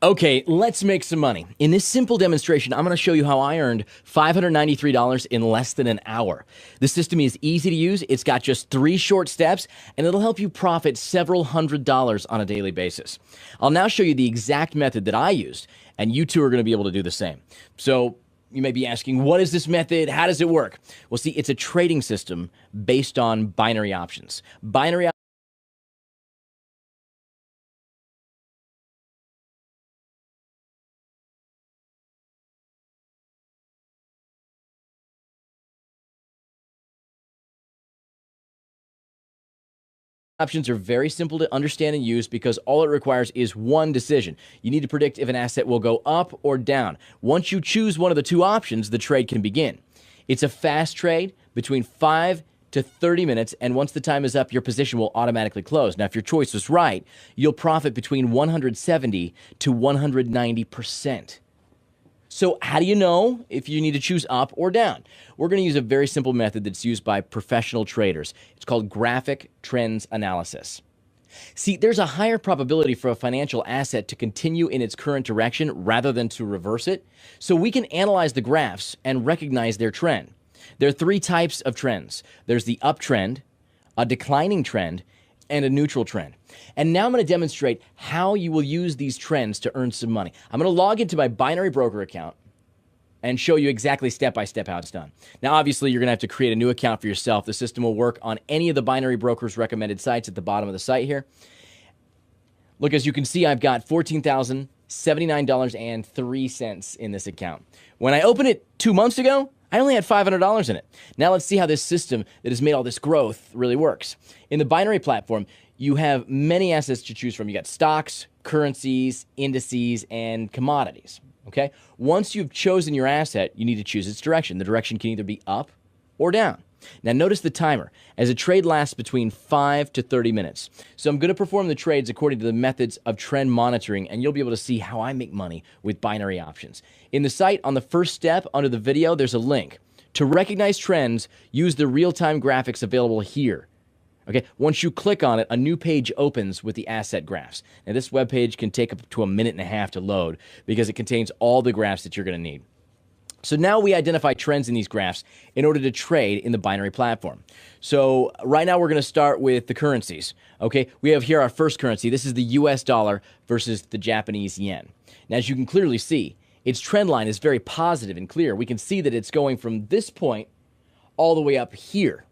Okay, let's make some money. In this simple demonstration, I'm going to show you how I earned $593 in less than an hour. The system is easy to use. It's got just 3 short steps, and it'll help you profit several $100s on a daily basis. I'll now show you the exact method that I used, and you too are going to be able to do the same. So you may be asking, what is this method? How does it work? Well, see, it's a trading system based on binary options. Binary options are very simple to understand and use because all it requires is one decision. You need to predict if an asset will go up or down. Once you choose one of the 2 options, the trade can begin. It's a fast trade between 5 to 30 minutes, and once the time is up, your position will automatically close. Now, if your choice was right, you'll profit between 170 to 190%. So how do you know if you need to choose up or down? We're going to use a very simple method that's used by professional traders. It's called graphic trends analysis. See, there's a higher probability for a financial asset to continue in its current direction rather than to reverse it. So we can analyze the graphs and recognize their trend. There are 3 types of trends. There's the uptrend, a declining trend, and a neutral trend. And now I'm going to demonstrate how you will use these trends to earn some money. I'm going to log into my binary broker account and show you exactly step-by-step how it's done. Now, obviously, you're going to have to create a new account for yourself. The system will work on any of the binary brokers recommended sites at the bottom of the site here. Look, as you can see, I've got $14,079.03 in this account. When I opened it 2 months ago, I only had $500 in it. Now let's see how this system that has made all this growth really works. In the binary platform, you have many assets to choose from. You got stocks, currencies, indices, and commodities. Okay? Once you've chosen your asset, you need to choose its direction. The direction can either be up or down. Now notice the timer, as a trade lasts between 5 to 30 minutes. So I'm going to perform the trades according to the methods of trend monitoring, and you'll be able to see how I make money with binary options. In the site, on the first step under the video, there's a link. To recognize trends, use the real-time graphics available here. Okay, once you click on it, a new page opens with the asset graphs. Now this web page can take up to 1.5 minutes to load because it contains all the graphs that you're going to need. So now we identify trends in these graphs in order to trade in the binary platform. So right now we're going to start with the currencies. Okay, we have here our first currency. This is the US dollar versus the Japanese yen. Now, as you can clearly see, its trend line is very positive and clear. We can see that it's going from this point all the way up here.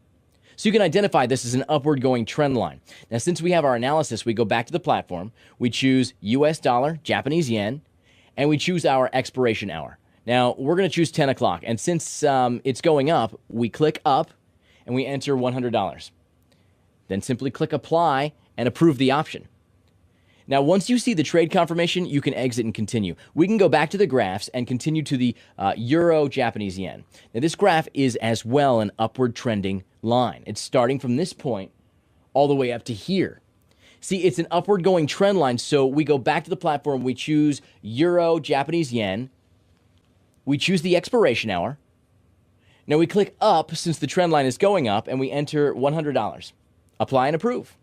So you can identify this as an upward going trend line. Now, since we have our analysis, we go back to the platform, we choose US dollar, Japanese yen, and we choose our expiration hour. Now, we're going to choose 10 o'clock, and since it's going up, we click up, and we enter $100. Then simply click apply and approve the option. Now, once you see the trade confirmation, you can exit and continue. We can go back to the graphs and continue to the Euro Japanese yen. Now, this graph is as well an upward trending line. It's starting from this point all the way up to here. See, it's an upward going trend line, so we go back to the platform, we choose Euro Japanese yen, we choose the expiration hour. Now we click up since the trend line is going up, and we enter $100. Apply and approve.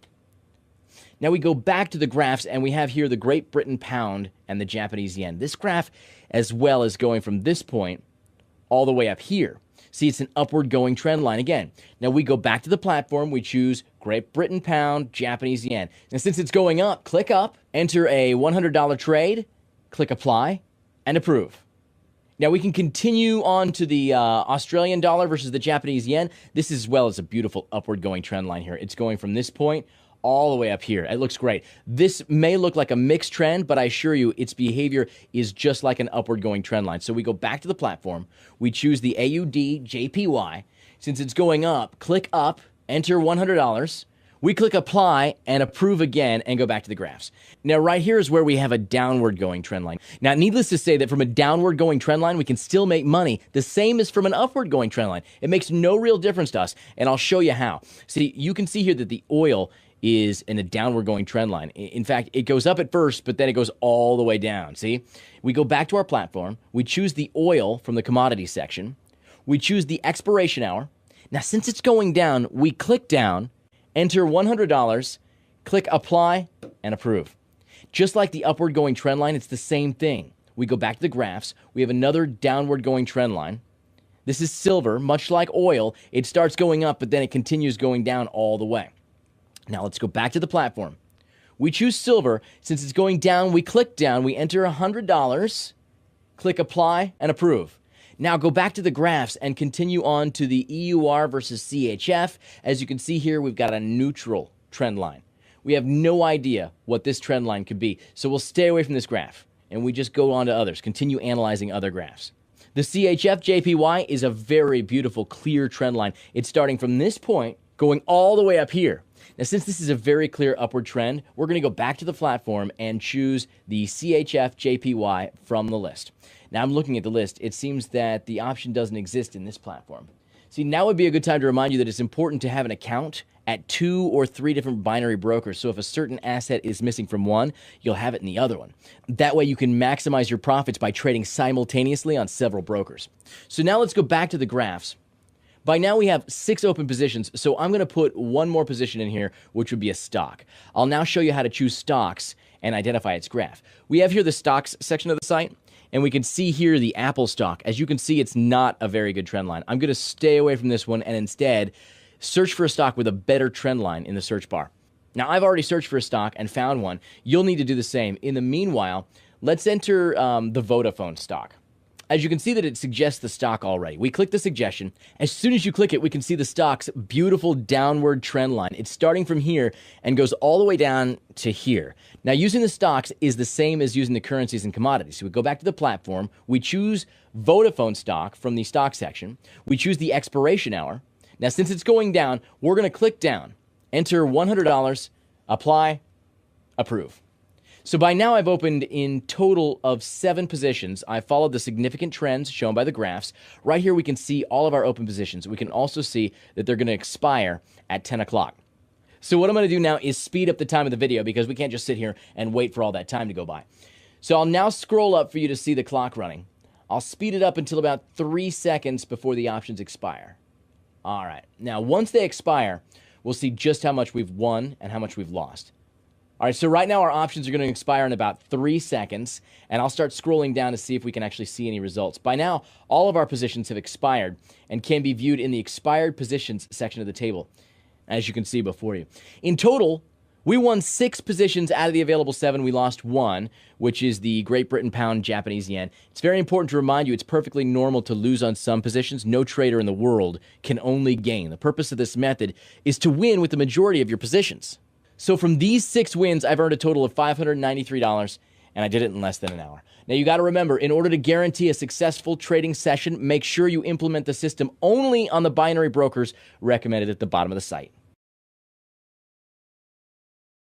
Now we go back to the graphs, and we have here the Great Britain pound and the Japanese yen. This graph as well is going from this point all the way up here. See, it's an upward going trend line again. Now we go back to the platform, we choose Great Britain pound, Japanese yen. And since it's going up, click up, enter a $100 trade, click apply, and approve. Now we can continue on to the Australian dollar versus the Japanese yen. This as well is a beautiful upward going trend line here. It's going from this point all the way up here. It looks great. This may look like a mixed trend, but I assure you its behavior is just like an upward going trend line. So we go back to the platform. We choose the AUD JPY. Since it's going up, click up, enter $100. We click apply and approve again and go back to the graphs. Now right here is where we have a downward going trend line. Now needless to say that from a downward going trend line, we can still make money the same as from an upward going trend line. It makes no real difference to us, and I'll show you how. See, you can see here that the oil is in a downward going trend line. In fact, it goes up at first, but then it goes all the way down. See, we go back to our platform. We choose the oil from the commodity section. We choose the expiration hour. Now, since it's going down, we click down, enter $100, click apply, and approve. Just like the upward going trend line, it's the same thing. We go back to the graphs. We have another downward going trend line. This is silver, much like oil. It starts going up, but then it continues going down all the way. Now let's go back to the platform. We choose silver. Since it's going down, we click down. We enter $100, click apply, and approve. Now go back to the graphs and continue on to the EUR versus CHF. As you can see here, we've got a neutral trend line. We have no idea what this trend line could be, so we'll stay away from this graph, and we just go on to others, continue analyzing other graphs. The CHF JPY is a very beautiful, clear trend line. It's starting from this point, going all the way up here. Now, since this is a very clear upward trend, we're going to go back to the platform and choose the CHF JPY from the list. Now, I'm looking at the list. It seems that the option doesn't exist in this platform. See, now would be a good time to remind you that it's important to have an account at 2 or 3 different binary brokers. So if a certain asset is missing from one, you'll have it in the other one. That way you can maximize your profits by trading simultaneously on several brokers. So now let's go back to the graphs. By now we have 6 open positions, so I'm going to put one more position in here, which would be a stock. I'll now show you how to choose stocks and identify its graph. We have here the stocks section of the site, and we can see here the Apple stock. As you can see, it's not a very good trend line. I'm going to stay away from this one and instead search for a stock with a better trend line in the search bar. Now, I've already searched for a stock and found one. You'll need to do the same. In the meanwhile, let's enter the Vodafone stock. As you can see that it suggests the stock already. We click the suggestion. As soon as you click it, we can see the stock's beautiful downward trend line. It's starting from here and goes all the way down to here. Now, using the stocks is the same as using the currencies and commodities. So we go back to the platform. We choose Vodafone stock from the stock section. We choose the expiration hour. Now, since it's going down, we're going to click down, enter $100, apply, approve. So by now I've opened in total of 7 positions. I followed the significant trends shown by the graphs. Right here we can see all of our open positions. We can also see that they're going to expire at 10 o'clock. So what I'm going to do now is speed up the time of the video because we can't just sit here and wait for all that time to go by. So I'll now scroll up for you to see the clock running. I'll speed it up until about 3 seconds before the options expire. All right. Now, once they expire, we'll see just how much we've won and how much we've lost. All right, so right now our options are going to expire in about 3 seconds, and I'll start scrolling down to see if we can actually see any results. By now, all of our positions have expired and can be viewed in the expired positions section of the table, as you can see before you. In total, we won 6 positions out of the available 7. We lost 1, which is the Great Britain pound Japanese yen. It's very important to remind you it's perfectly normal to lose on some positions. No trader in the world can only gain. The purpose of this method is to win with the majority of your positions. So from these 6 wins, I've earned a total of $593, and I did it in less than an hour. Now, you got to remember, in order to guarantee a successful trading session, make sure you implement the system only on the binary brokers recommended at the bottom of the site.